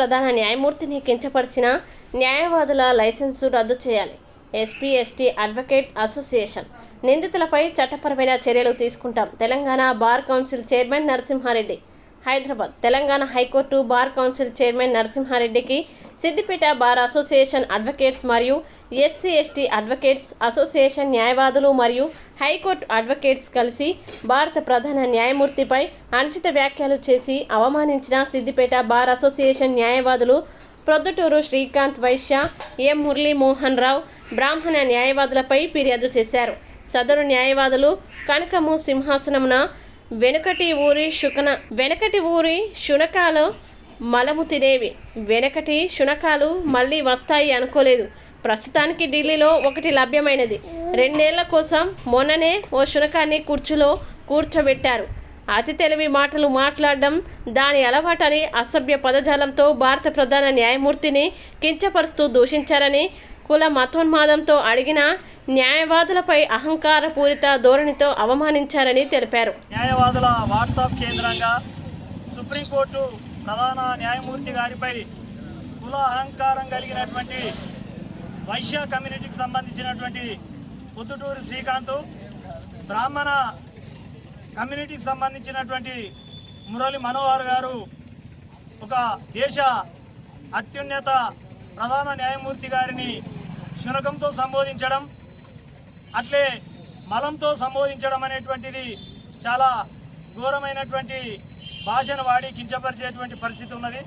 ప్రధాన న్యాయమూర్తిని కించపరిచిన న్యాయవాదుల లైసెన్సు రద్దు చేయాలి. ఎస్పీ ఎస్టీ అడ్వకేట్ అసోసియేషన్ నిందితులపై చట్టపరమైన చర్యలు తీసుకుంటాం. Telangana bar council chairman Narasimha Reddy. Hyderabad Telangana high court bar council chairman నరసింహారెడ్డికి సిద్దిపేట బార్ అసోసియేషన్ అడ్వకేట్స్ మరియు ఎస్సీ ఎస్టీ అడ్వకేట్స్ అసోసియేషన్ న్యాయవాదులు మరియు హైకోర్టు అడ్వకేట్స్ కలిసి భారత ప్రధాన న్యాయమూర్తిపై అనుచిత వ్యాఖ్యలు చేసి అవమానించిన సిద్దిపేట బార్ అసోసియేషన్ న్యాయవాదులు ప్రొద్దుటూరు శ్రీకాంత్ వైశ్య, ఎం మురళీమోహన్ రావు బ్రాహ్మణ న్యాయవాదులపై ఫిర్యాదు చేశారు. సదరు న్యాయవాదులు కనకము సింహాసనమున వెనుకటి ఊరి శునకాలు మలము తినేవి. వెనకటి శునకాలు మళ్ళీ వస్తాయి అనుకోలేదు. ప్రస్తుతానికి ఢిల్లీలో ఒకటి లభ్యమైనది. 2 ఏళ్ల కోసం మొన్ననే ఓ శునకాన్ని కుర్చీలో కూర్చోబెట్టారు. అతి తెలివి మాటలు మాట్లాడడం దాని అలవాటని అసభ్య పదజాలంతో భారత ప్రధాన న్యాయమూర్తిని కించపరుస్తూ దూషించారని, కుల మతోన్మాదంతో అడిగిన న్యాయవాదులపై అహంకారపూరిత ధోరణితో అవమానించారని తెలిపారు. న్యాయవాదుల వాట్సాప్ కేంద్రంగా సుప్రీంకోర్టు ప్రధాన న్యాయమూర్తి గారిపై కుల అహంకారం కలిగినటువంటి వైశ్య కమ్యూనిటీకి సంబంధించినటువంటి పొద్దుటూరు శ్రీకాంత్, బ్రాహ్మణ కమ్యూనిటీకి సంబంధించినటువంటి మురళి మనోహర్ గారు ఒక దేశ అత్యున్నత ప్రధాన న్యాయమూర్తి గారిని శునకంతో సంబోధించడం, అట్లే మలంతో సంబోధించడం అనేటువంటిది చాలా ఘోరమైనటువంటి భాషను వాడి కించపరిచేటువంటి పరిస్థితి ఉన్నది.